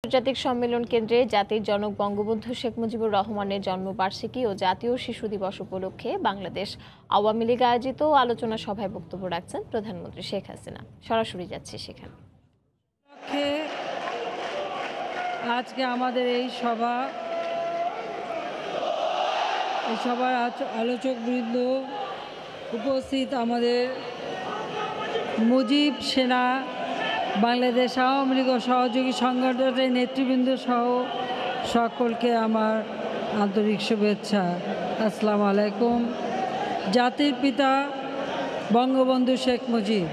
আন্তর্জাতিক সম্মেলন কেন্দ্রে জাতির জনক বঙ্গবন্ধু শেখ মুজিবুর রহমানের জন্মবার্ষিকী ও জাতীয় শিশু দিবস উপলক্ষে বাংলাদেশ আওয়ামী লীগ আয়োজিত আলোচনা সভায় বক্তব্য রাখছেন প্রধানমন্ত্রী শেখ হাসিনা। সরাসরি যাচ্ছি সেখানে। আজকে আমাদের এই সভার আলোচকবৃন্দ উপস্থিত, আমাদের মুজিব সেনা, বাংলাদেশ আওয়ামী লীগ ও সহযোগী সংগঠনের নেতৃবৃন্দ সহ সকলকে আমার আন্তরিক শুভেচ্ছা। আসসালামু আলাইকুম। জাতির পিতা বঙ্গবন্ধু শেখ মুজিব,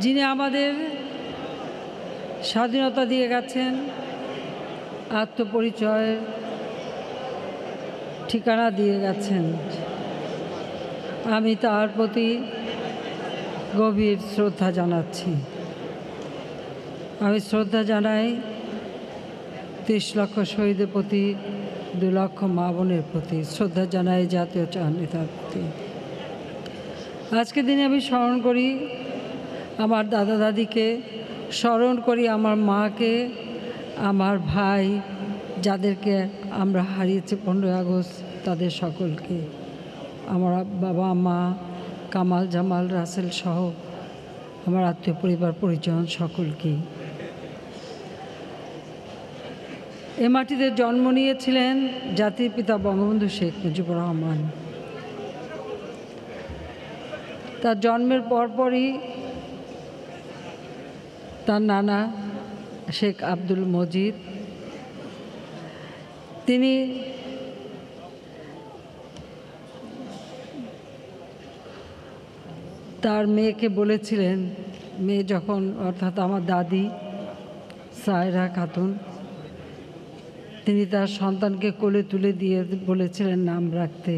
যিনি আমাদের স্বাধীনতা দিয়ে গেছেন, আত্মপরিচয়ের ঠিকানা দিয়ে গেছেন, আমি তার প্রতি গভীর শ্রদ্ধা জানাচ্ছি। আমি শ্রদ্ধা জানাই 30 লক্ষ শহীদের প্রতি, 2 লক্ষ মা বোনের প্রতি, শ্রদ্ধা জানাই জাতীয় নেতার প্রতি। আজকের দিনে আমি স্মরণ করি আমার দাদা দাদিকে, স্মরণ করি আমার মাকে, আমার ভাই, যাদেরকে আমরা হারিয়েছি 15 আগস্ট, তাদের সকলকে, আমার বাবা মা, কামাল জামাল রাসেল সহ আমার আত্মীয় পরিবার পরিজন সকলকে। এ মাটিতে জন্ম নিয়েছিলেন জাতির পিতা বঙ্গবন্ধু শেখ মুজিবুর রহমান। তার জন্মের পরপরই তার নানা শেখ আব্দুল মজিদ, তিনি তার মেয়েকে বলেছিলেন, মেয়ে যখন, অর্থাৎ আমার দাদি সায়রা খাতুন, তিনি তার সন্তানকে কোলে তুলে দিয়ে বলেছিলেন নাম রাখতে।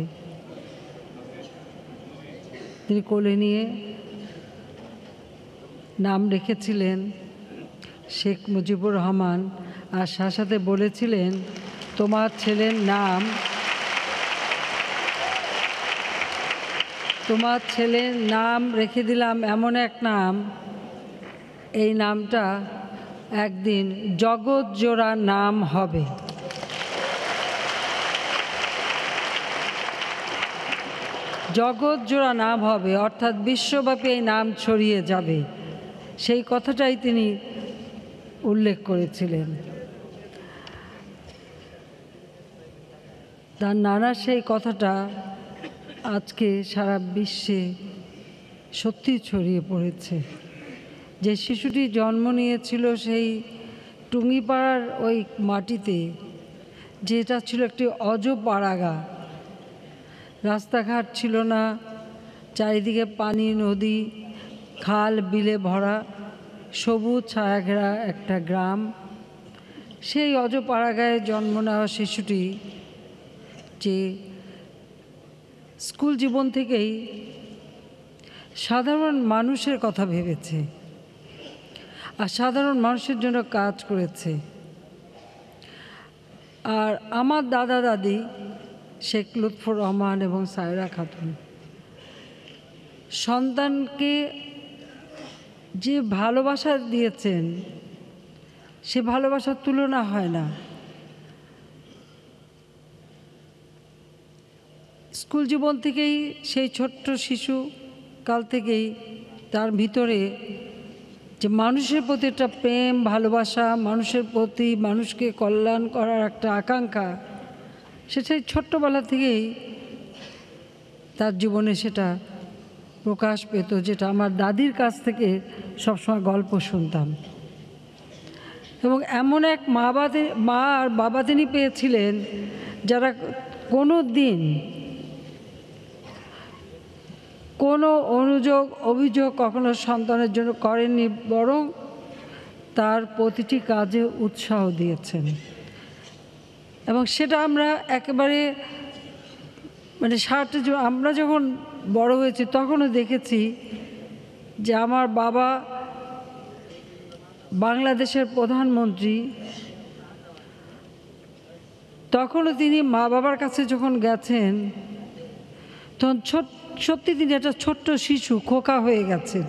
তিনি কোলে নিয়ে নাম রেখেছিলেন শেখ মুজিবুর রহমান, আর সাথে বলেছিলেন তোমার ছেলের নাম রেখে দিলাম এমন এক নাম, এই নামটা একদিন জগৎ জোড়া নাম হবে। জগৎ জোড়া নাম হবে, অর্থাৎ বিশ্বব্যাপী এই নাম ছড়িয়ে যাবে, সেই কথাটাই তিনি উল্লেখ করেছিলেন। তার নানা সেই কথাটা আজকে সারা বিশ্বে সত্যি ছড়িয়ে পড়েছে। যে শিশুটি জন্ম নিয়েছিল সেই টুঙ্গিপাড়ার ওই মাটিতে, যেটা ছিল একটি অজপাড়াগা, রাস্তাঘাট ছিল না, চারিদিকে পানি, নদী, খাল বিলে ভরা, সবুজ ছায়া ঘেরা একটা গ্রাম। সেই অজপাড়াগায় জন্ম নেওয়া শিশুটি যে স্কুল জীবন থেকেই সাধারণ মানুষের কথা ভেবেছে আর সাধারণ মানুষের জন্য কাজ করেছে। আর আমার দাদা দাদি শেখ লুৎফর রহমান এবং সায়রা খাতুন সন্তানকে যে ভালোবাসা দিয়েছেন, সে ভালোবাসার তুলনা হয় না। স্কুল জীবন থেকেই, সেই ছোট্ট শিশু কাল থেকেই তার ভিতরে যে মানুষের প্রতি একটা প্রেম, ভালোবাসা, মানুষের প্রতি, মানুষকে কল্যাণ করার একটা আকাঙ্ক্ষা, সেটাই ছোট্টবেলা থেকেই তার জীবনে সেটা প্রকাশ পেত, যেটা আমার দাদির কাছ থেকে সবসময় গল্প শুনতাম। এবং এমন এক মা আর বাবা তিনি পেয়েছিলেন, যারা কোনো দিন কোনো অভিযোগ কখনো সন্তানের জন্য করেননি, বরং তার প্রতিটি কাজে উৎসাহ দিয়েছেন। এবং সেটা আমরা একেবারে আমরা যখন বড় হয়েছি তখনও দেখেছি যে আমার বাবা বাংলাদেশের প্রধানমন্ত্রী, তখনও তিনি মা বাবার কাছে যখন গেছেন, তখন সত্যি তিনি একটা ছোট্ট শিশু, খোকা হয়ে গেছেন।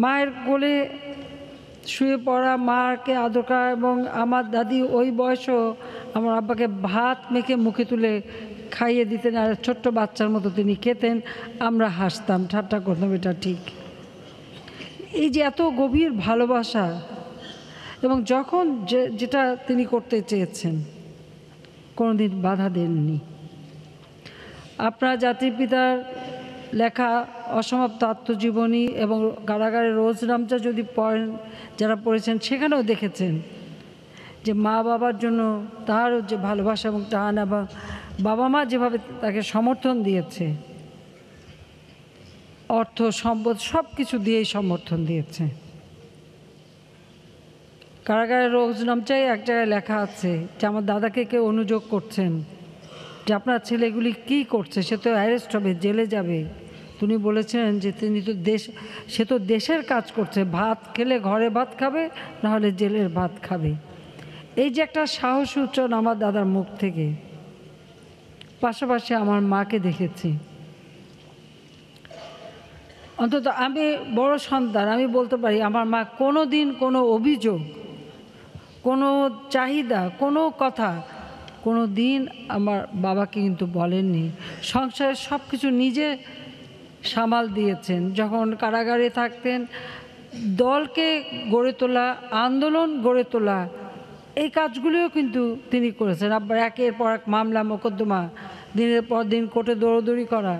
মায়ের কোলে শুয়ে পড়া, মাকে আদর করা, এবং আমার দাদি ওই বয়সেও আমার আব্বাকে ভাত মেখে মুখে তুলে খাইয়ে দিতেন, আর ছোট্ট বাচ্চার মতো তিনি খেতেন। আমরা হাসতাম, ঠাট্টা করতাম, এটা ঠিক। এই যে এত গভীর ভালোবাসা, এবং যখন যেটা তিনি করতে চেয়েছেন কোনোদিন বাধা দেননি। আপনার জাতির পিতার লেখা অসমাপ্ত আত্মজীবনী এবং কারাগারের রোজনামচা যদি পড়েন, যারা পড়েছেন, সেখানেও দেখেছেন যে মা বাবার জন্য তার যে ভালোবাসা এবং টান, এবং বাবা মা যেভাবে তাকে সমর্থন দিয়েছে, অর্থ সম্পদ সব কিছু দিয়েই সমর্থন দিয়েছে। কারাগারের রোজনামচায় এক জায়গায় লেখা আছে যে আমার দাদাকে কেউ অনুযোগ করছেন যে আপনার ছেলেগুলি কি করছে, সে তো অ্যারেস্ট হবে, জেলে যাবে। তিনি বলেছিলেন যে সে তো দেশের কাজ করছে, ভাত খেলে ঘরে ভাত খাবে, নাহলে জেলের ভাত খাবে। এই যে একটা সাহস উচ্চারণ আমার দাদার মুখ থেকে। পাশাপাশি আমার মাকে দেখেছি। অন্তত আমি বড় সন্তান, আমি বলতে পারি আমার মা কোনো দিন কোনো অভিযোগ, কোনো চাহিদা, কোনো কথা কোনো দিন আমার বাবাকে কিন্তু বলেননি। সংসারের সব কিছু নিজে সামাল দিয়েছেন। যখন কারাগারে থাকতেন, দলকে গড়ে তোলা, আন্দোলন গড়ে তোলা, এই কাজগুলিও কিন্তু তিনি করেছেন। আবার একের পর এক মামলা মোকদ্দমা, দিনের পর দিন কোর্টে দৌড়দৌড়ি করা।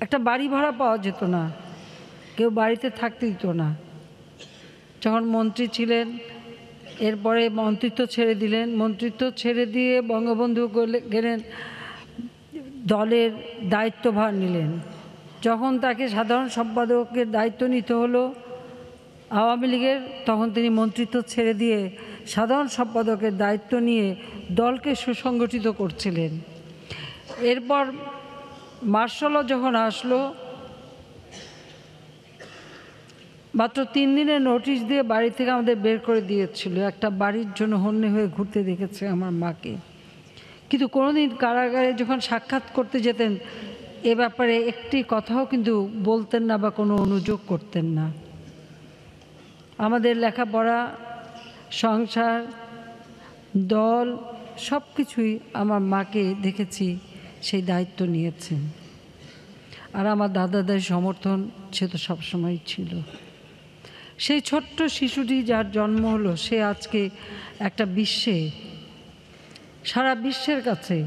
একটা বাড়ি ভাড়া পাওয়া যেত না, কেউ বাড়িতে থাকতে দিত না। যখন মন্ত্রী ছিলেন, এরপরে মন্ত্রিত্ব ছেড়ে দিলেন। মন্ত্রিত্ব ছেড়ে দিয়ে বঙ্গবন্ধু গেলেন, দলের দায়িত্বভার নিলেন। যখন তাকে সাধারণ সম্পাদকের দায়িত্ব নিতে হলো আওয়ামী লীগের, তখন তিনি মন্ত্রিত্ব ছেড়ে দিয়ে সাধারণ সম্পাদকের দায়িত্ব নিয়ে দলকে সুসংগঠিত করছিলেন। এরপর মার্শাল ল যখন আসলো, মাত্র 3 দিনের নোটিশ দিয়ে বাড়ি থেকে আমাদের বের করে দিয়েছিল। একটা বাড়ির জন্য হন্যে হয়ে ঘুরতে দেখেছে আমার মাকে। কিন্তু কোনোদিন কারাগারে যখন সাক্ষাৎ করতে যেতেন, এ ব্যাপারে একটি কথাও কিন্তু বলতেন না বা কোনো অনুযোগ করতেন না। আমাদের লেখাপড়া, সংসার, দল সব কিছুই আমার মাকে দেখেছি সেই দায়িত্ব নিয়েছেন। আর আমার দাদাদের সমর্থন সে তো সবসময় ছিল। সেই ছোট্ট শিশুটি যার জন্ম হলো, সে আজকে একটা বিশ্বে, সারা বিশ্বের কাছে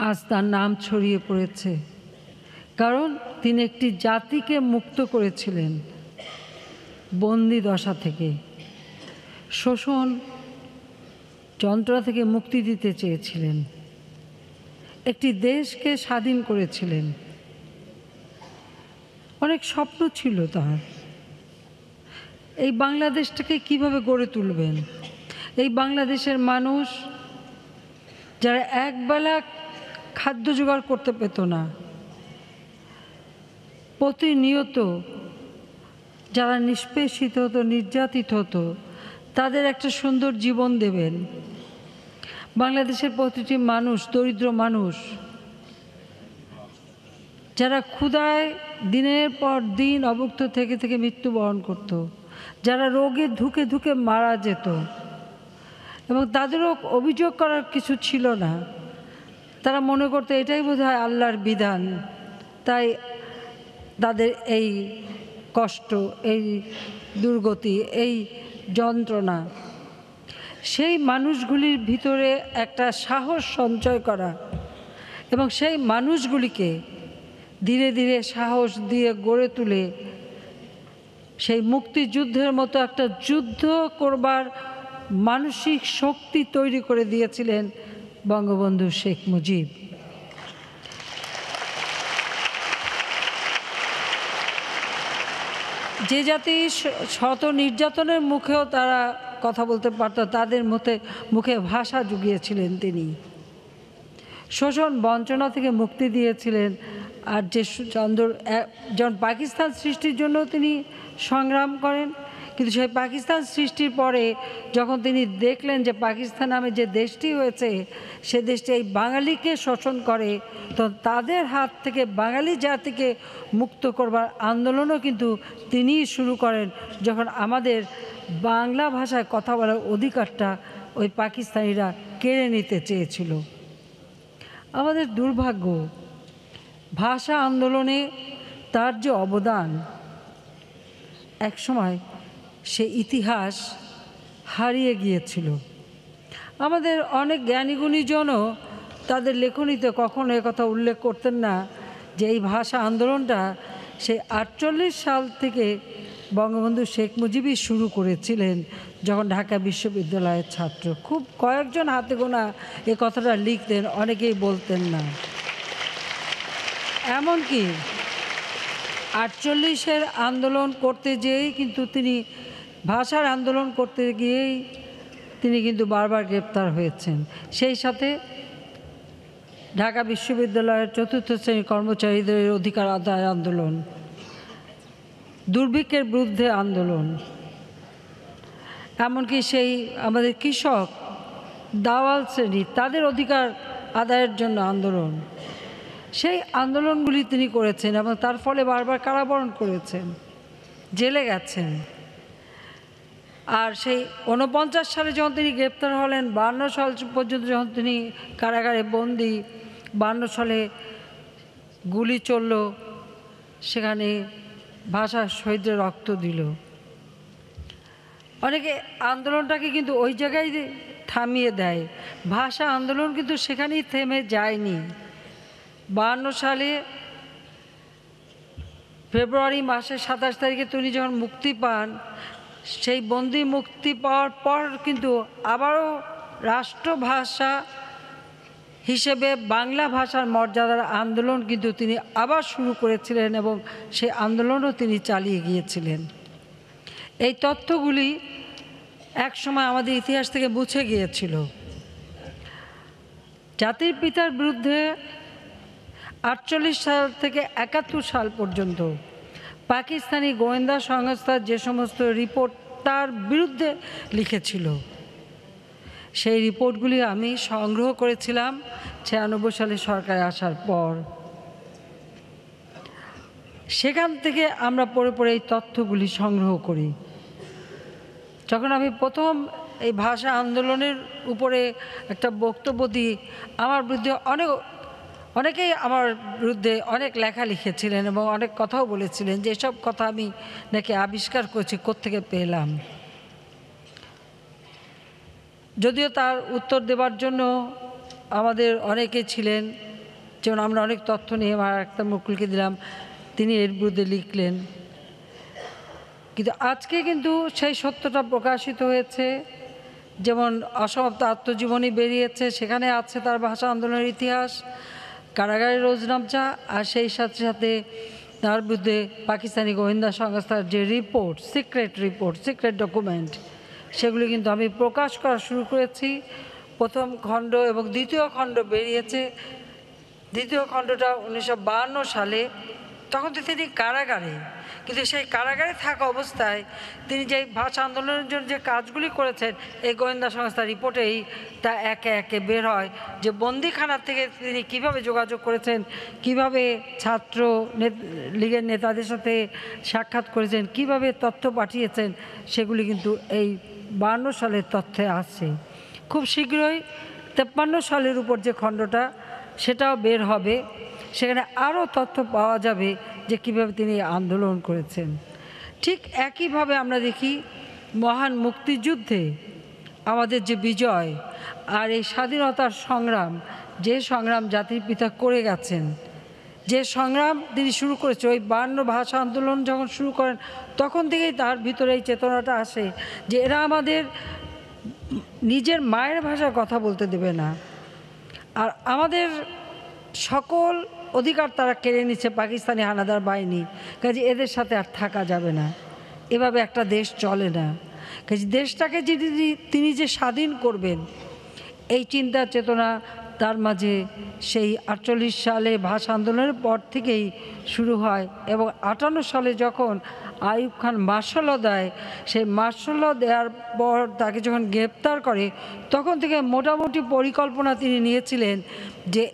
আজ তার নাম ছড়িয়ে পড়েছে। কারণ তিনি একটি জাতিকে মুক্ত করেছিলেন বন্দি দশা থেকে, শোষণ যন্ত্রণা থেকে মুক্তি দিতে চেয়েছিলেন, একটি দেশকে স্বাধীন করেছিলেন। অনেক স্বপ্ন ছিল তার। এই বাংলাদেশটাকে কিভাবে গড়ে তুলবেন, এই বাংলাদেশের মানুষ যারা একবেলা খাদ্য জোগাড় করতে পেত না, প্রতিনিয়ত যারা নিষ্পেষিত হতো, নির্যাতিত হতো, তাদের একটা সুন্দর জীবন দেবেন। বাংলাদেশের প্রতিটি মানুষ, দরিদ্র মানুষ যারা ক্ষুধায় দিনের পর দিন অভুক্ত থেকে থেকে মৃত্যুবরণ করত, যারা রোগে ধুকে ধুকে মারা যেত, এবং তাদেরও অভিযোগ করার কিছু ছিল না। তারা মনে করতো এটাই বোধহয় আল্লাহর বিধান, তাই তাদের এই কষ্ট, এই দুর্গতি, এই যন্ত্রণা। সেই মানুষগুলির ভিতরে একটা সাহস সঞ্চয় করা এবং সেই মানুষগুলিকে ধীরে ধীরে সাহস দিয়ে গড়ে তুলে সেই মুক্তিযুদ্ধের মতো একটা যুদ্ধ করবার মানসিক শক্তি তৈরি করে দিয়েছিলেন বঙ্গবন্ধু শেখ মুজিব। যে জাতি শত নির্যাতনের মুখেও তারা কথা বলতে পারত, তাদের মুখে ভাষা জুগিয়েছিলেন তিনি। শোষণ বঞ্চনা থেকে মুক্তি দিয়েছিলেন আর যে যেমন পাকিস্তান সৃষ্টির জন্য তিনি সংগ্রাম করেন, কিন্তু সেই পাকিস্তান সৃষ্টির পরে যখন তিনি দেখলেন যে পাকিস্তান নামে যে দেশটি হয়েছে সে দেশটি এই বাঙালিকে শোষণ করে, তো তাদের হাত থেকে বাঙালি জাতিকে মুক্ত করবার আন্দোলনও কিন্তু তিনিই শুরু করেন, যখন আমাদের বাংলা ভাষায় কথা বলার অধিকারটা ওই পাকিস্তানিরা কেড়ে নিতে চেয়েছিল। আমাদের দুর্ভাগ্য, ভাষা আন্দোলনে তার যে অবদান, একসময় সে ইতিহাস হারিয়ে গিয়েছিল। আমাদের অনেক জ্ঞানীগুণীজনও তাদের লেখনীতে কখনো কথা উল্লেখ করতেন না যে এই ভাষা আন্দোলনটা সেই 48 সাল থেকে বঙ্গবন্ধু শেখ মুজিবই শুরু করেছিলেন, যখন ঢাকা বিশ্ববিদ্যালয়ের ছাত্র। খুব কয়েকজন হাতে গোনা এ কথাটা লিখতেন, অনেকেই বলতেন না। এমনকি 48-এর আন্দোলন করতে যেয়েই কিন্তু তিনি, ভাষার আন্দোলন করতে গিয়েই তিনি কিন্তু বারবার গ্রেপ্তার হয়েছেন। সেই সাথে ঢাকা বিশ্ববিদ্যালয়ের 4র্থ শ্রেণীর কর্মচারীদের অধিকার আদায় আন্দোলন, দুর্ভিক্ষের বিরুদ্ধে আন্দোলন, এমনকি সেই আমাদের কৃষক দাওয়াল শ্রেণী তাদের অধিকার আদায়ের জন্য আন্দোলন, সেই আন্দোলনগুলি তিনি করেছেন এবং তার ফলে বারবার কারাবরণ করেছেন, জেলে গেছেন। আর সেই 49 সালে যখন তিনি গ্রেপ্তার হলেন, 52 সাল পর্যন্ত যখন তিনি কারাগারে বন্দী, 52 সালে গুলি চলল, সেখানে ভাষা শহীদদের রক্ত দিল। অনেকে আন্দোলনটাকে কিন্তু ওই জায়গায় থামিয়ে দেয়, ভাষা আন্দোলন কিন্তু সেখানেই থেমে যায়নি। 52 সালে ফেব্রুয়ারি মাসের 27 তারিখে তিনি যখন মুক্তি পান, সেই বন্দি মুক্তি পাওয়ার পর কিন্তু আবারও রাষ্ট্রভাষা হিসেবে বাংলা ভাষার মর্যাদার আন্দোলন কিন্তু তিনি আবার শুরু করেছিলেন এবং সেই আন্দোলনও তিনি চালিয়ে গিয়েছিলেন। এই তথ্যগুলি একসময় আমাদের ইতিহাস থেকে মুছে গিয়েছিল। জাতির পিতার বিরুদ্ধে 48 সাল থেকে 71 সাল পর্যন্ত পাকিস্তানি গোয়েন্দা সংস্থা যে সমস্ত রিপোর্ট তার বিরুদ্ধে লিখেছিল, সেই রিপোর্টগুলি আমি সংগ্রহ করেছিলাম 96 সালে সরকারে আসার পর। সেখান থেকে আমরা পড়ে পড়ে এই তথ্যগুলি সংগ্রহ করি। যখন আমি প্রথম এই ভাষা আন্দোলনের উপরে একটা বক্তব্য দিই, আমার বিরুদ্ধে অনেকেই আমার বিরুদ্ধে অনেক লেখা লিখেছিলেন এবং অনেক কথাও বলেছিলেন যে এসব কথা আমি নাকি আবিষ্কার করছি, কোত্থেকে পেলাম। যদিও তার উত্তর দেবার জন্য আমাদের অনেকে ছিলেন, যেমন আমরা অনেক তথ্য নিয়ে আখতার মুকুলকে দিলাম, তিনি এর বিরুদ্ধে লিখলেন। কিন্তু আজকে কিন্তু সেই সত্যটা প্রকাশিত হয়েছে। যেমন অসমাপ্ত আত্মজীবনী বেরিয়েছে, সেখানে আছে তার ভাষা আন্দোলনের ইতিহাস, কারাগারের রোজনামচা, আর সেই সাথে সাথে তার বিরুদ্ধে পাকিস্তানি গোয়েন্দা সংস্থার যে রিপোর্ট, সিক্রেট ডকুমেন্ট, সেগুলি কিন্তু আমি প্রকাশ করা শুরু করেছি। প্রথম খণ্ড এবং দ্বিতীয় খণ্ড বেরিয়েছে। দ্বিতীয় খণ্ডটা 1952 সালে, তখন তো তিনি কারাগারে, কিন্তু সেই কারাগারে থাকা অবস্থায় তিনি যে ভাষা আন্দোলনের জন্য যে কাজগুলি করেছেন, এই গোয়েন্দা সংস্থার রিপোর্টেই তা একে একে বের হয় যে বন্দিখানার থেকে তিনি কিভাবে যোগাযোগ করেছেন, কিভাবে ছাত্র লীগের নেতাদের সাথে সাক্ষাৎ করেছেন, কিভাবে তথ্য পাঠিয়েছেন, সেগুলি কিন্তু এই 52 সালের তথ্যে আছে। খুব শীঘ্রই 53 সালের উপর যে খণ্ডটা, সেটাও বের হবে। সেখানে আরও তথ্য পাওয়া যাবে যে কীভাবে তিনি আন্দোলন করেছেন। ঠিক একইভাবে আমরা দেখি মহান মুক্তিযুদ্ধে আমাদের যে বিজয় আর এই স্বাধীনতার সংগ্রাম, যে সংগ্রাম জাতির পিতা করে গেছেন, যে সংগ্রাম তিনি শুরু করেছে, ওই 52 ভাষা আন্দোলন যখন শুরু করেন তখন থেকেই তার ভিতরে এই চেতনাটা আসে যে এরা আমাদের নিজের মায়ের ভাষায় কথা বলতে দেবে না, আর আমাদের সকল অধিকার তারা কেড়ে নিচ্ছে পাকিস্তানি হানাদার বাহিনী, কাজে এদের সাথে আর থাকা যাবে না, এভাবে একটা দেশ চলে না। কাজে দেশটাকে যদি তিনি যে স্বাধীন করবেন, এই চিন্তা চেতনা তার মাঝে সেই 48 সালে ভাষা আন্দোলনের পর থেকেই শুরু হয় এবং 58 সালে যখন আইয়ুব খান মার্শাল ল দেয়, সেই মার্শাল ল দেওয়ার পর তাকে যখন গ্রেপ্তার করে তখন থেকে মোটামুটি পরিকল্পনা তিনি নিয়েছিলেন যে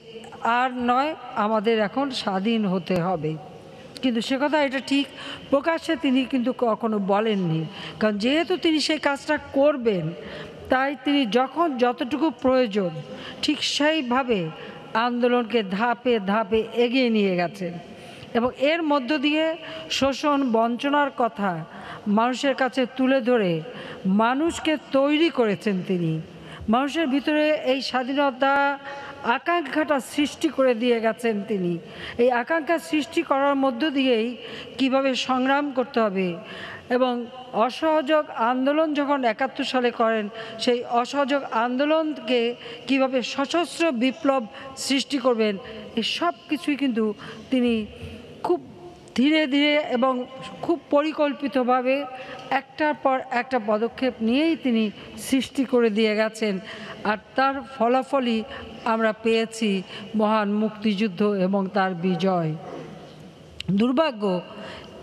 আর নয়, আমাদের এখন স্বাধীন হতে হবে। কিন্তু সে কথা এটা ঠিক প্রকাশ্যে তিনি কিন্তু কখনো বলেননি, কারণ যেহেতু তিনি সেই কাজটা করবেন তাই তিনি যখন যতটুকু প্রয়োজন ঠিক সেইভাবে আন্দোলনকে ধাপে ধাপে এগিয়ে নিয়ে গেছেন এবং এর মধ্য দিয়ে শোষণ বঞ্চনার কথা মানুষের কাছে তুলে ধরে মানুষকে তৈরি করেছেন। তিনি মানুষের ভিতরে এই স্বাধীনতা আকাঙ্ক্ষাটা সৃষ্টি করে দিয়ে গেছেন। তিনি এই আকাঙ্ক্ষা সৃষ্টি করার মধ্য দিয়েই কিভাবে সংগ্রাম করতে হবে এবং অসহযোগ আন্দোলন যখন 71 সালে করেন, সেই অসহযোগ আন্দোলনকে কিভাবে সশস্ত্র বিপ্লব সৃষ্টি করবেন, এই সব কিছুই কিন্তু তিনি খুব ধীরে ধীরে এবং খুব পরিকল্পিতভাবে একটার পর একটা পদক্ষেপ নিয়েই তিনি সৃষ্টি করে দিয়ে গেছেন। আর তার ফলাফলই আমরা পেয়েছি মহান মুক্তিযুদ্ধ এবং তার বিজয়। দুর্ভাগ্য,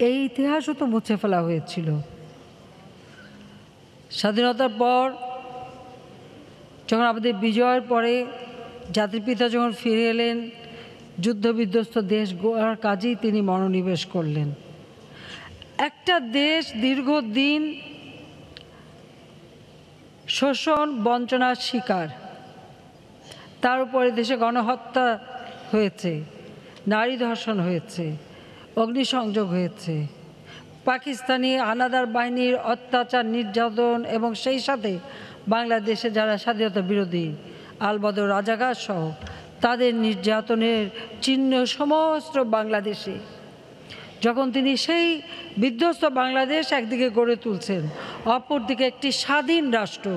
এই ইতিহাসও তো মুছে ফেলা হয়েছিল। স্বাধীনতার পর যখন আমাদের বিজয়ের পরে জাতির পিতা যখন ফিরে এলেন, যুদ্ধবিধ্বস্ত দেশ গড়ার কাজেই তিনি মনোনিবেশ করলেন। একটা দেশ দীর্ঘদিন শোষণ বঞ্চনার শিকার, তার উপরে দেশে গণহত্যা হয়েছে, নারী ধর্ষণ হয়েছে, অগ্নিসংযোগ হয়েছে, পাকিস্তানি হানাদার বাহিনীর অত্যাচার নির্যাতন এবং সেই সাথে বাংলাদেশে যারা স্বাধীনতা বিরোধী আলবদর রাজাকার সহ তাদের নির্যাতনের চিহ্ন সমস্ত বাংলাদেশে। যখন তিনি সেই বিধ্বস্ত বাংলাদেশ একদিকে গড়ে তুলছেন, অপরদিকে একটি স্বাধীন রাষ্ট্র,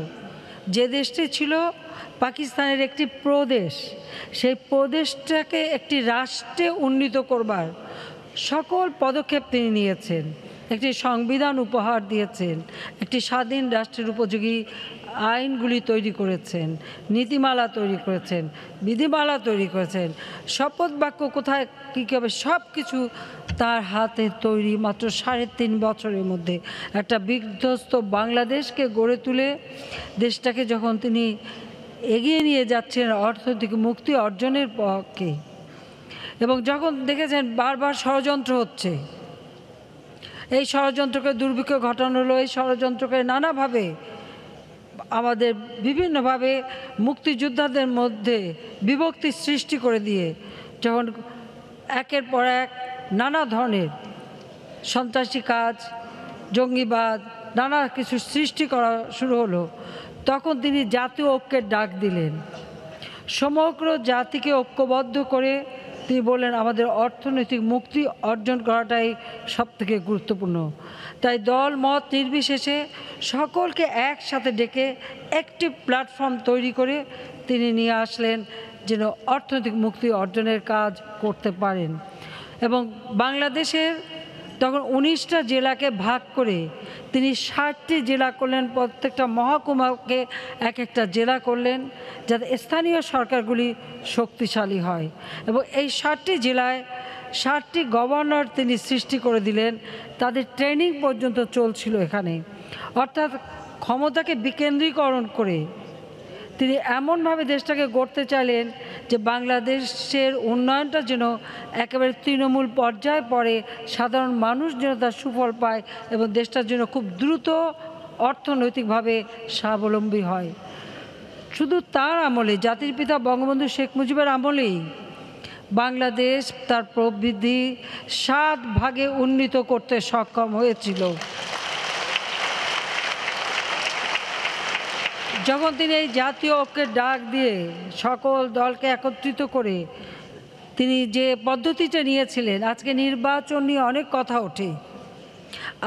যে দেশটি ছিল পাকিস্তানের একটি প্রদেশ, সেই প্রদেশটাকে একটি রাষ্ট্রে উন্নীত করবার সকল পদক্ষেপ তিনি নিয়েছেন। একটি সংবিধান উপহার দিয়েছেন, একটি স্বাধীন রাষ্ট্রের উপযোগী আইনগুলি তৈরি করেছেন, নীতিমালা তৈরি করেছেন, বিধিমালা তৈরি করেছেন, শপথ বাক্য কোথায় কী হবে সব কিছু তার হাতে তৈরি। মাত্র 3.5 বছরের মধ্যে একটা বিধ্বস্ত বাংলাদেশকে গড়ে তুলে দেশটাকে যখন তিনি এগিয়ে নিয়ে যাচ্ছেন অর্থনৈতিক মুক্তি অর্জনের পক্ষে, এবং যখন দেখেছেন বারবার ষড়যন্ত্র হচ্ছে, এই ষড়যন্ত্রকে দুর্ভিক্ষ ঘটানো হলো, এই ষড়যন্ত্রকে নানাভাবে আমাদের বিভিন্নভাবে মুক্তিযোদ্ধাদের মধ্যে বিভক্তি সৃষ্টি করে দিয়ে যখন একের পর এক নানা ধরনের সন্ত্রাসী কাজ, জঙ্গিবাদ, নানা কিছু সৃষ্টি করা শুরু হলো, তখন তিনি জাতীয় ঐক্যের ডাক দিলেন। সমগ্র জাতিকে ঐক্যবদ্ধ করে তিনি বললেন আমাদের অর্থনৈতিক মুক্তি অর্জন করাটাই সবথেকে গুরুত্বপূর্ণ। তাই দল মত নির্বিশেষে সকলকে একসাথে ডেকে একটি প্ল্যাটফর্ম তৈরি করে তিনি নিয়ে আসলেন যেন অর্থনৈতিক মুক্তি অর্জনের কাজ করতে পারেন। এবং বাংলাদেশের তখন 19টা জেলাকে ভাগ করে তিনি 60টি জেলা করলেন, প্রত্যেকটা মহকুমাকে এক একটা জেলা করলেন যাতে স্থানীয় সরকারগুলি শক্তিশালী হয়। এবং এই 60টি জেলায় 60টি গভর্নর তিনি সৃষ্টি করে দিলেন, তাদের ট্রেনিং পর্যন্ত চলছিল এখানে। অর্থাৎ ক্ষমতাকে বিকেন্দ্রীকরণ করে তিনি এমনভাবে দেশটাকে গড়তে চাইলেন যে বাংলাদেশের উন্নয়নটা যেন একেবারে তৃণমূল পর্যায়ে পড়ে, সাধারণ মানুষ যেন তার সুফল পায় এবং দেশটার জন্য খুব দ্রুত অর্থনৈতিকভাবে স্বাবলম্বী হয়। শুধু তার আমলে, জাতির পিতা বঙ্গবন্ধু শেখ মুজিবের আমলেই বাংলাদেশ তার প্রবৃদ্ধি 7 ভাগে উন্নীত করতে সক্ষম হয়েছিল। যখন তিনি এই জাতীয় ঐক্যের ডাক দিয়ে সকল দলকে একত্রিত করে তিনি যে পদ্ধতিটা নিয়েছিলেন, আজকে নির্বাচন নিয়ে অনেক কথা ওঠে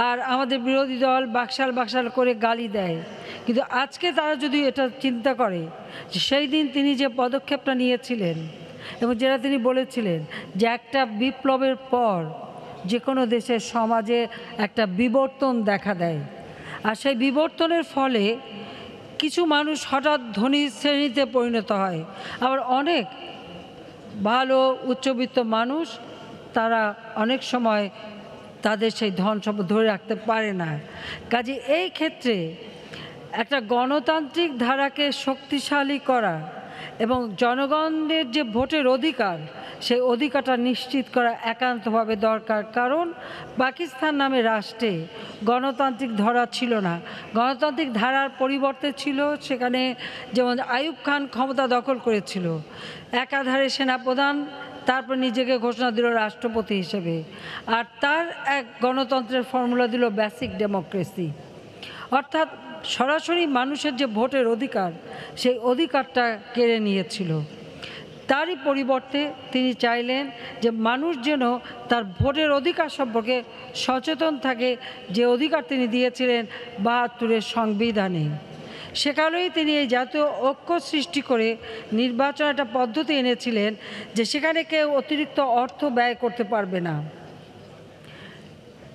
আর আমাদের বিরোধী দল বাকশাল করে গালি দেয়, কিন্তু আজকে তারা যদি এটা চিন্তা করে যে সেই দিন তিনি যে পদক্ষেপটা নিয়েছিলেন এবং যেটা তিনি বলেছিলেন যে একটা বিপ্লবের পর যে কোনো দেশের সমাজে একটা বিবর্তন দেখা দেয়, আর সেই বিবর্তনের ফলে কিছু মানুষ হঠাৎ ধনী শ্রেণীতে পরিণত হয়, আবার অনেক ভালো উচ্চবিত্ত মানুষ তারা অনেক সময় তাদের সেই ধন সম্পদ ধরে রাখতে পারে না। কাজে এই ক্ষেত্রে একটা গণতান্ত্রিক ধারাকে শক্তিশালী করা এবং জনগণের যে ভোটের অধিকার, সেই অধিকারটা নিশ্চিত করা একান্তভাবে দরকার। কারণ পাকিস্তান নামে রাষ্ট্রে গণতান্ত্রিক ধারা ছিল না। গণতান্ত্রিক ধারার পরিবর্তে ছিল সেখানে যেমন আইয়ুব খান ক্ষমতা দখল করেছিল, একাধারে সেনাপ্রধান, তারপর নিজেকে ঘোষণা দিল রাষ্ট্রপতি হিসেবে, আর তার এক গণতন্ত্রের ফর্মুলা দিল বেসিক ডেমোক্রেসি, অর্থাৎ সরাসরি মানুষের যে ভোটের অধিকার, সেই অধিকারটা কেড়ে নিয়েছিল। তারই পরিবর্তে তিনি চাইলেন যে মানুষ যেন তার ভোটের অধিকার সম্পর্কে সচেতন থাকে, যে অধিকার তিনি দিয়েছিলেন ৭২-এর সংবিধানে। সে কারণেই তিনি এই জাতীয় ঐক্য সৃষ্টি করে নির্বাচন একটা পদ্ধতি এনেছিলেন যে সেখানে কেউ অতিরিক্ত অর্থ ব্যয় করতে পারবে না,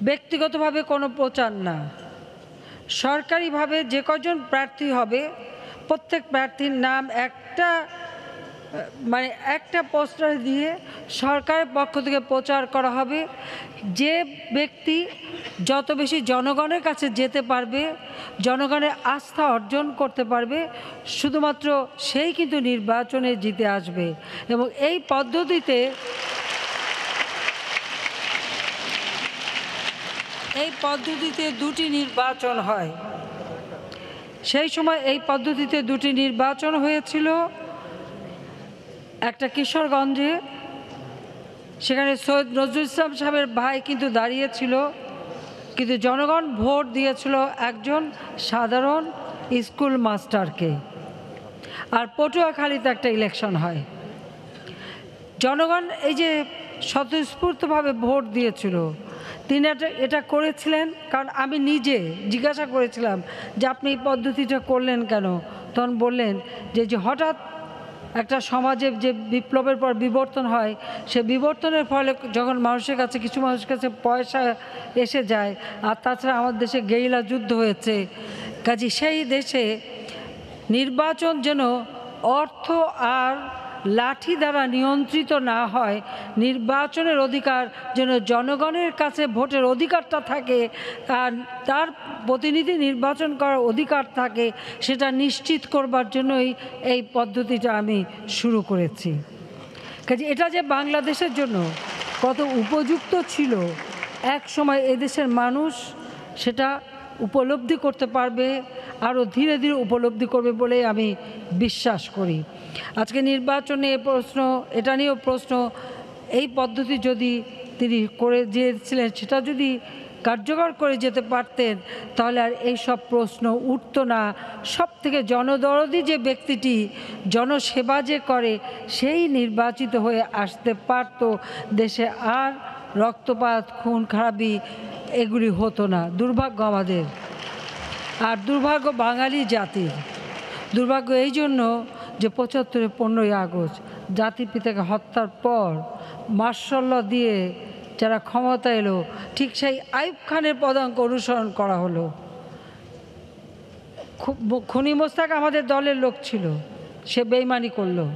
ব্যক্তিগতভাবে কোনো প্রচার না, সরকারিভাবে যে কজন প্রার্থী হবে প্রত্যেক প্রার্থীর নাম একটা পোস্টার দিয়ে সরকারের পক্ষ থেকে প্রচার করা হবে। যে ব্যক্তি যত বেশি জনগণের কাছে যেতে পারবে, জনগণের আস্থা অর্জন করতে পারবে, শুধুমাত্র সেই কিন্তু নির্বাচনে জিতে আসবে। এবং এই পদ্ধতিতে দুটি নির্বাচন হয়। সেই সময় এই পদ্ধতিতে দুটি নির্বাচন হয়েছিল, একটা কিশোরগঞ্জে, সেখানে সৈয়দ নজরুল ইসলাম সাহেবের ভাই কিন্তু দাঁড়িয়েছিল, কিন্তু জনগণ ভোট দিয়েছিল একজন সাধারণ স্কুল মাস্টারকে। আর পটুয়াখালীতে একটা ইলেকশন হয়। জনগণ এই যে স্বতঃস্ফূর্তভাবে ভোট দিয়েছিল, তিনি এটা করেছিলেন কারণ আমি নিজে জিজ্ঞাসা করেছিলাম যে আপনি এই পদ্ধতিটা করলেন কেন। তখন বললেন যে হঠাৎ একটা সমাজে যে বিপ্লবের পর বিবর্তন হয়, সে বিবর্তনের ফলে যখন মানুষের কাছে, কিছু মানুষের কাছে পয়সা এসে যায়, আর তাছাড়া আমাদের দেশে গেরিলা যুদ্ধ হয়েছে, কাজে সেই দেশে নির্বাচন যেন অর্থ আর লাঠি দ্বারা নিয়ন্ত্রিত না হয়, নির্বাচনের অধিকার যেন জনগণের কাছে ভোটের অধিকারটা থাকে, আর তার প্রতিনিধি নির্বাচন করার অধিকার থাকে, সেটা নিশ্চিত করবার জন্যই এই পদ্ধতিটা আমি শুরু করেছি। কাজে এটা যে বাংলাদেশের জন্য কত উপযুক্ত ছিল, এক সময় এদেশের মানুষ সেটা উপলব্ধি করতে পারবে, আরও ধীরে ধীরে উপলব্ধি করবে বলেই আমি বিশ্বাস করি। আজকে নির্বাচনে এটা নিয়েও প্রশ্ন, এই পদ্ধতি যদি তিনি করে দিয়েছিলেন, সেটা যদি কার্যকর করে যেতে পারতেন, তাহলে আর এইসব প্রশ্ন উঠতো না। সব থেকে জনদরদি যে ব্যক্তিটি জনসেবা যে করে, সেই নির্বাচিত হয়ে আসতে পারত, দেশে আর রক্তপাত, খুন খারাপি এগুলি হতো না। দুর্ভাগ্য আমাদের, আর দুর্ভাগ্য বাঙালি জাতির। দুর্ভাগ্য এই জন্য যে ৭৫-এর ১৫ই আগস্ট জাতির পিতাকে হত্যার পর মার্শাল ল দিয়ে যারা ক্ষমতা এলো, ঠিক সেই আইয়ুব খানের পদাঙ্ক অনুসরণ করা হলো। খুনি মোস্তাক আমাদের দলের লোক ছিল, সে বেইমানি করলো,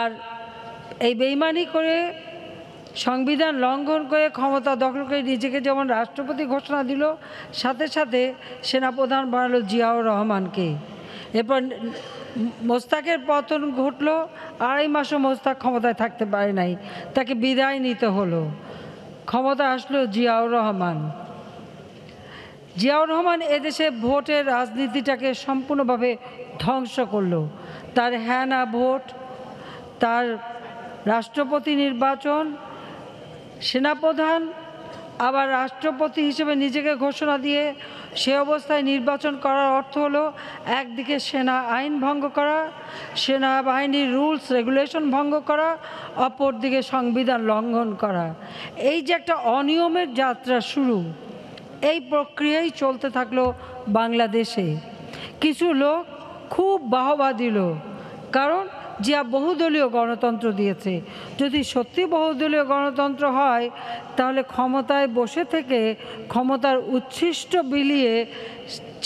আর এই বেইমানি করে সংবিধান লঙ্ঘন করে ক্ষমতা দখল করে নিজেকে যেমন রাষ্ট্রপতি ঘোষণা দিল, সাথে সাথে সেনাপ্রধান বানালো জিয়াউর রহমানকে। এরপর মোস্তাকের পতন ঘটলো, ২.৫ মাসও মোস্তাক ক্ষমতায় থাকতে পারে নাই, তাকে বিদায় নিতে হলো। ক্ষমতা আসলো জিয়াউর রহমান। জিয়াউর রহমান এদেশে ভোটের রাজনীতিটাকে সম্পূর্ণভাবে ধ্বংস করলো। তার হ্যাঁ না ভোট, তার রাষ্ট্রপতি নির্বাচন, সেনাপ্রধান আবার রাষ্ট্রপতি হিসেবে নিজেকে ঘোষণা দিয়ে সে অবস্থায় নির্বাচন করার অর্থ হলো একদিকে সেনা আইন ভঙ্গ করা, সেনাবাহিনীর রুলস রেগুলেশন ভঙ্গ করা, অপরদিকে সংবিধান লঙ্ঘন করা। এই যে একটা অনিয়মের যাত্রা শুরু, এই প্রক্রিয়াই চলতে থাকলো বাংলাদেশে। কিছু লোক খুব বাহবা দিল, কারণ জিয়া বহুদলীয় গণতন্ত্র দিয়েছে। যদি সত্যি বহুদলীয় গণতন্ত্র হয় তাহলে ক্ষমতায় বসে থেকে ক্ষমতার উচ্ছিষ্ট বিলিয়ে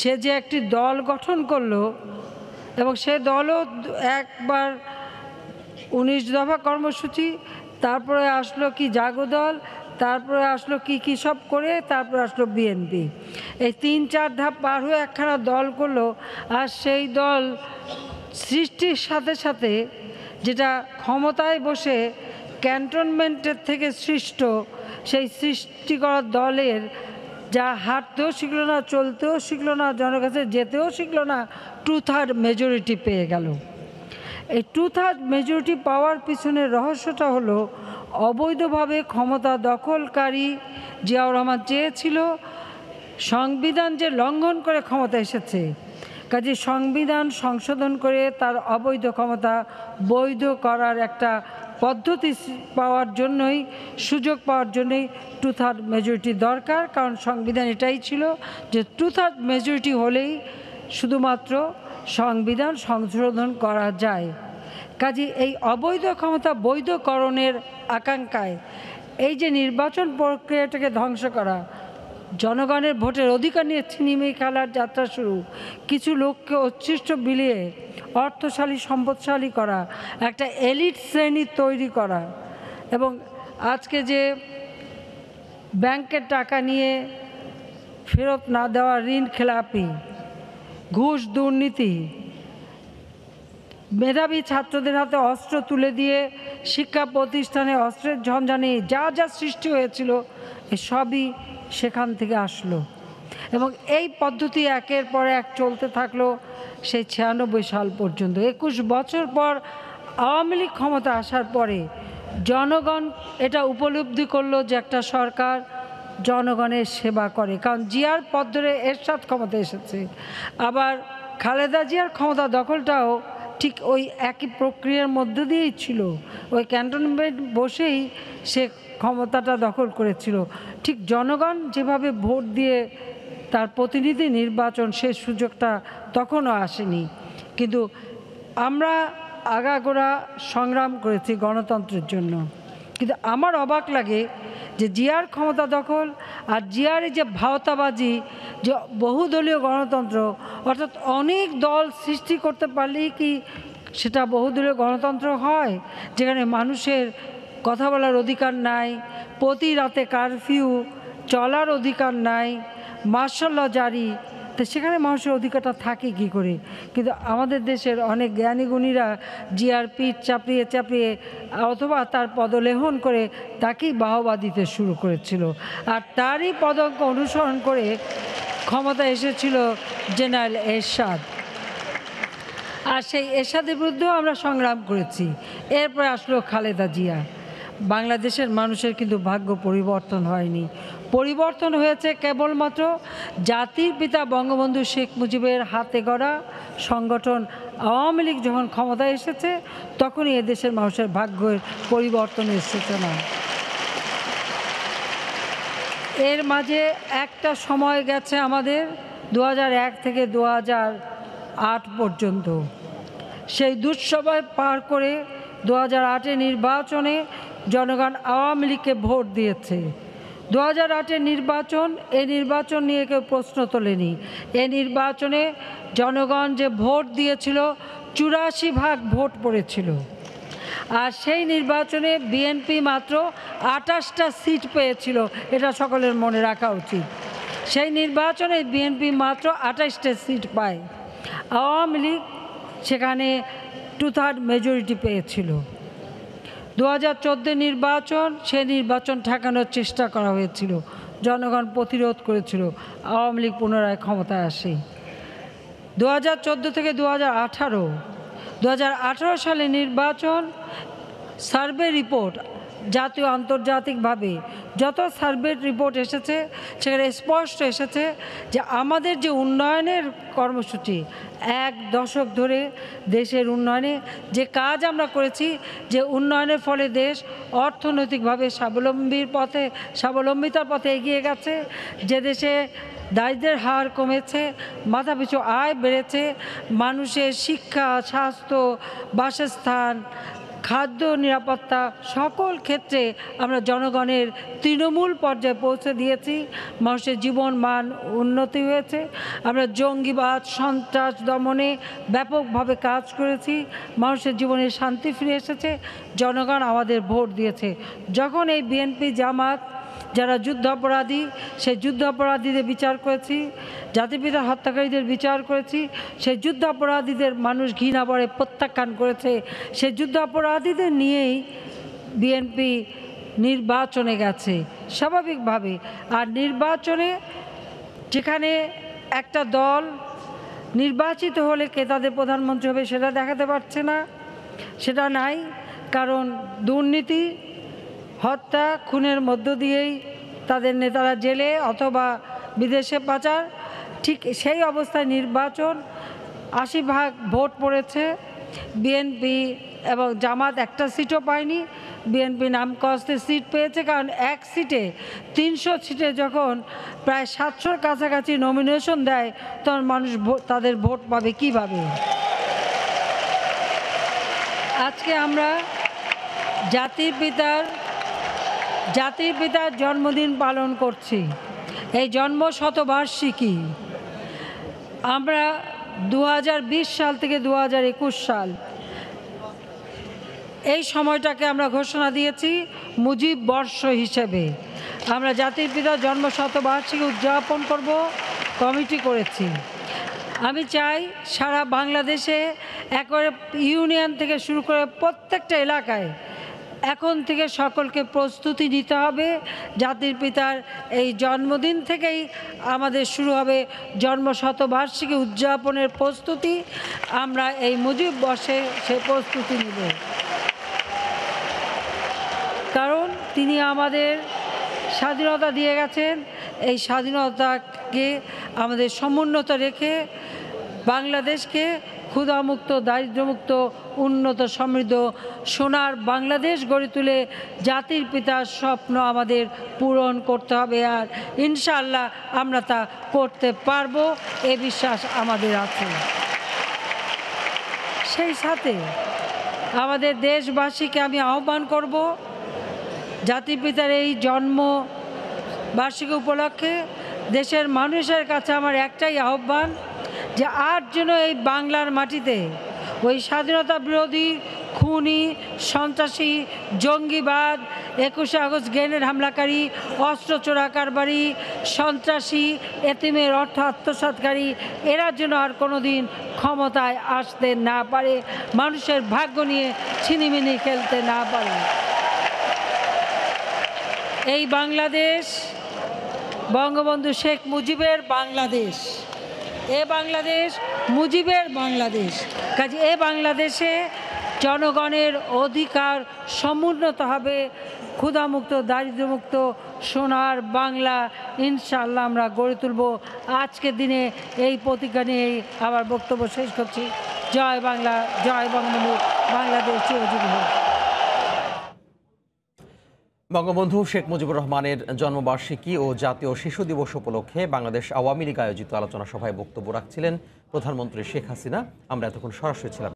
সে যে একটি দল গঠন করলো, এবং সে দলও একবার 19 দফা কর্মসূচি, তারপরে আসলো কি জাগো দল, তারপরে আসলো কি সব করে, তারপরে আসলো বিএনপি। এই 3-4 ধাপ পার হয়ে একখানা দল করলো। আর সেই দল সৃষ্টির সাথে সাথে যেটা ক্ষমতায় বসে ক্যান্টনমেন্টের থেকে সৃষ্ট, সেই সৃষ্টি করা দলের যা হাঁটতেও শিখলো না, চলতেও শিখলো না, জনের কাছে যেতেও শিখলো না, 2/3 মেজরিটি পেয়ে গেল। এই 2/3 মেজরিটি পাওয়ার পিছনের রহস্যটা হলো অবৈধভাবে ক্ষমতা দখলকারী জিয়াউর রহমান চেয়েছিল সংবিধান যে লঙ্ঘন করে ক্ষমতা এসেছে, কাজে সংবিধান সংশোধন করে তার অবৈধ ক্ষমতা বৈধ করার একটা পদ্ধতি পাওয়ার জন্যই, সুযোগ পাওয়ার জন্যই 2/3 মেজরিটি দরকার। কারণ সংবিধান এটাই ছিল যে 2/3 মেজরিটি হলেই শুধুমাত্র সংবিধান সংশোধন করা যায়। কাজে এই অবৈধ ক্ষমতা বৈধকরণের আকাঙ্ক্ষায় এই যে নির্বাচন প্রক্রিয়াটাকে ধ্বংস করা, জনগণের ভোটের অধিকার নিয়ে ছিনিমিনি খেলার যাত্রা শুরু, কিছু লোককে উচ্ছিষ্ট বিলিয়ে অর্থশালী সম্পদশালী করা, একটা এলিট শ্রেণী তৈরি করা, এবং আজকে যে ব্যাংকের টাকা নিয়ে ফেরত না দেওয়া ঋণ খেলাপি, ঘুষ, দুর্নীতি, মেধাবী ছাত্রদের হাতে অস্ত্র তুলে দিয়ে শিক্ষা প্রতিষ্ঠানে অস্ত্রের ঝঞ্ঝানি যা যা সৃষ্টি হয়েছিল সবই সেখান থেকে আসলো। এবং এই পদ্ধতি একের পর এক চলতে থাকলো সেই 96 সাল পর্যন্ত। 21 বছর পর আওয়ামী লীগ ক্ষমতা আসার পরে জনগণ এটা উপলব্ধি করলো যে একটা সরকার জনগণের সেবা করে। কারণ জিয়ার পথ ধরে এরশাদ ক্ষমতা এসেছে, আবার খালেদা জিয়ার ক্ষমতা দখলটাও ঠিক ওই একই প্রক্রিয়ার মধ্য দিয়েই ছিল। ওই ক্যান্টনমেন্ট বসেই সে ক্ষমতাটা দখল করেছিল। ঠিক জনগণ যেভাবে ভোট দিয়ে তার প্রতিনিধি নির্বাচন, সে সুযোগটা তখনও আসেনি। কিন্তু আমরা আগাগোড়া সংগ্রাম করেছি গণতন্ত্রের জন্য। কিন্তু আমার অবাক লাগে যে জিয়ার ক্ষমতা দখল আর জিয়ার যে ভাওতাবাজি, যে বহুদলীয় গণতন্ত্র, অর্থাৎ অনেক দল সৃষ্টি করতে পারলেই কি সেটা বহুদলীয় গণতন্ত্র হয়, যেখানে মানুষের কথা বলার অধিকার নাই, প্রতি রাতে কারফিউ, চলার অধিকার নাই, মার্শাল ল জারি, তো সেখানে মানুষের অধিকারটা থাকে কি করে? কিন্তু আমাদের দেশের অনেক জ্ঞানী গুণীরা জিয়ার পিঠ চাপড়িয়ে চাপড়িয়ে অথবা তার পদলেহন করে তাকেই বাহবা দিতে শুরু করেছিল। আর তারই পদঙ্ক অনুসরণ করে ক্ষমতা এসেছিল জেনারেল এরশাদ। আর সেই এরশাদের বিরুদ্ধেও আমরা সংগ্রাম করেছি। এরপর আসলো খালেদা জিয়া। বাংলাদেশের মানুষের কিন্তু ভাগ্য পরিবর্তন হয়নি, পরিবর্তন হয়েছে কেবলমাত্র জাতির পিতা বঙ্গবন্ধু শেখ মুজিবের হাতে গড়া সংগঠন আওয়ামী লীগ যখন ক্ষমতায় এসেছে তখনই এদেশের মানুষের ভাগ্যের পরিবর্তনের সূচনা। এর মাঝে একটা সময় গেছে আমাদের 2001 থেকে 2008 পর্যন্ত। সেই দুঃসময় পার করে 2008 নির্বাচনে জনগণ আওয়ামী লীগকে ভোট দিয়েছে। 2008 নির্বাচন, এই নির্বাচন নিয়ে কেউ প্রশ্ন তোলেনি। এই নির্বাচনে জনগণ যে ভোট দিয়েছিল 84% ভোট পড়েছিল। আর সেই নির্বাচনে বিএনপি মাত্র 28টা সিট পেয়েছিল, এটা সকলের মনে রাখা উচিত। সেই নির্বাচনে বিএনপি মাত্র 28টা সিট পায়, আওয়ামী লীগ সেখানে 2/3 মেজরিটি পেয়েছিল। 2014 নির্বাচন, সেই নির্বাচন ঠেকানোর চেষ্টা করা হয়েছিল, জনগণ প্রতিরোধ করেছিল, আওয়ামী লীগ পুনরায় ক্ষমতায় আসে। 2014 থেকে 2018 সালে নির্বাচন, সার্ভে রিপোর্ট জাতীয় আন্তর্জাতিকভাবে যত সার্ভে রিপোর্ট এসেছে সেখানে স্পষ্ট এসেছে যে আমাদের যে উন্নয়নের কর্মসূচি, 1 দশক ধরে দেশের উন্নয়নে যে কাজ আমরা করেছি, যে উন্নয়নের ফলে দেশ অর্থনৈতিকভাবে স্বাবলম্বিতার পথে এগিয়ে গেছে, যে দেশে দারিদ্র্যের হার কমেছে, মাথাপিছু আয় বেড়েছে, মানুষের শিক্ষা, স্বাস্থ্য, বাসস্থান, খাদ্য নিরাপত্তা সকল ক্ষেত্রে আমরা জনগণের তৃণমূল পর্যায়ে পৌঁছে দিয়েছি। মানুষের জীবন মান উন্নতি হয়েছে। আমরা জঙ্গিবাদ, সন্ত্রাস দমনে ব্যাপকভাবে কাজ করেছি। মানুষের জীবনে শান্তি ফিরে এসেছে। জনগণ আমাদের ভোট দিয়েছে। যখন এই বিএনপি জামাত যারা যুদ্ধাপরাধী, সেই যুদ্ধাপরাধীদের বিচার করেছি, জাতিপিতার হত্যাকারীদের বিচার করেছি, সেই যুদ্ধাপরাধীদের মানুষ ঘৃণা ভরে প্রত্যাখ্যান করেছে। সেই যুদ্ধাপরাধীদের নিয়েই বিএনপি নির্বাচনে গেছে স্বাভাবিকভাবে। আর নির্বাচনে যেখানে একটা দল নির্বাচিত হলে কে তাদের প্রধানমন্ত্রী হবে সেটা দেখাতে পারছে না, সেটা নাই, কারণ দুর্নীতি, হত্যা, খুনের মধ্য দিয়েই তাদের নেতারা জেলে অথবা বিদেশে পাচার। ঠিক সেই অবস্থায় নির্বাচন ৮০% ভোট পড়েছে। বিএনপি এবং জামাত একটা সিটও পায়নি। বিএনপি নাম কষ্টে সিট পেয়েছে, কারণ এক সিটে ৩০০ সিটে যখন প্রায় ৭০০-র কাছাকাছি নমিনেশন দেয় তখন মানুষ তাদের ভোট পাবে কীভাবে? আজকে আমরা জাতির পিতার জন্মদিন পালন করছি। এই জন্ম শতবার্ষিকী আমরা ২০২০ সাল থেকে ২০২১ সাল এই সময়টাকে আমরা ঘোষণা দিয়েছি মুজিব বর্ষ হিসেবে। আমরা জাতির পিতার জন্ম শতবার্ষিকী উদযাপন করব, কমিটি করেছি। আমি চাই সারা বাংলাদেশে একেবারে ইউনিয়ন থেকে শুরু করে প্রত্যেকটা এলাকায় এখন থেকে সকলকে প্রস্তুতি নিতে হবে। জাতির পিতার এই জন্মদিন থেকেই আমাদের শুরু হবে জন্ম শতবার্ষিকী উদযাপনের প্রস্তুতি। আমরা এই মুজিব বর্ষে সেই প্রস্তুতি নেব, কারণ তিনি আমাদের স্বাধীনতা দিয়ে গেছেন। এই স্বাধীনতাকে আমাদের সমুন্নত রেখে বাংলাদেশকে ক্ষুধামুক্ত, দারিদ্র্যমুক্ত, উন্নত, সমৃদ্ধ সোনার বাংলাদেশ গড়ে তুলে জাতির পিতার স্বপ্ন আমাদের পূরণ করতে হবে। আর ইনশাআল্লাহ আমরা তা করতে পারবো, এ বিশ্বাস আমাদের আছে। সেই সাথে আমাদের দেশবাসীকে আমি আহ্বান করব, জাতির পিতার এই জন্ম বার্ষিকী উপলক্ষে দেশের মানুষের কাছে আমার একটাই আহ্বান, যে আর যেন এই বাংলার মাটিতে ওই স্বাধীনতা বিরোধী, খুনি, সন্ত্রাসী, জঙ্গিবাদ, ২১শে আগস্ট গ্রেনেড হামলাকারী, অস্ত্র চোরা কারবারি, সন্ত্রাসী, এতিমের অর্থ আত্মসাৎকারী, এরা যেন আর কোনো দিন ক্ষমতায় আসতে না পারে, মানুষের ভাগ্য নিয়ে ছিনিমিনি খেলতে না পারে। এই বাংলাদেশ বঙ্গবন্ধু শেখ মুজিবের বাংলাদেশ, এ বাংলাদেশ মুজিবের বাংলাদেশ। কাজে এ বাংলাদেশে জনগণের অধিকার সমুন্নত হবে, ক্ষুধামুক্ত, দারিদ্র্যমুক্ত সোনার বাংলা ইনশাআল্লাহ আমরা গড়ে তুলব। আজকের দিনে এই প্রতিজ্ঞা নিয়েই আবার বক্তব্য শেষ করছি। জয় বাংলা, জয় বঙ্গবন্ধু, বাংলাদেশ চিরজীবী হোক। বঙ্গবন্ধু শেখ মুজিবুর রহমানের জন্মবার্ষিকী ও জাতীয় শিশু দিবস উপলক্ষে বাংলাদেশ আওয়ামী লীগ আয়োজিত আলোচনা সভায় বক্তব্য রাখছিলেন প্রধানমন্ত্রী শেখ হাসিনা। আমরা এতক্ষণ সরাসরি ছিলাম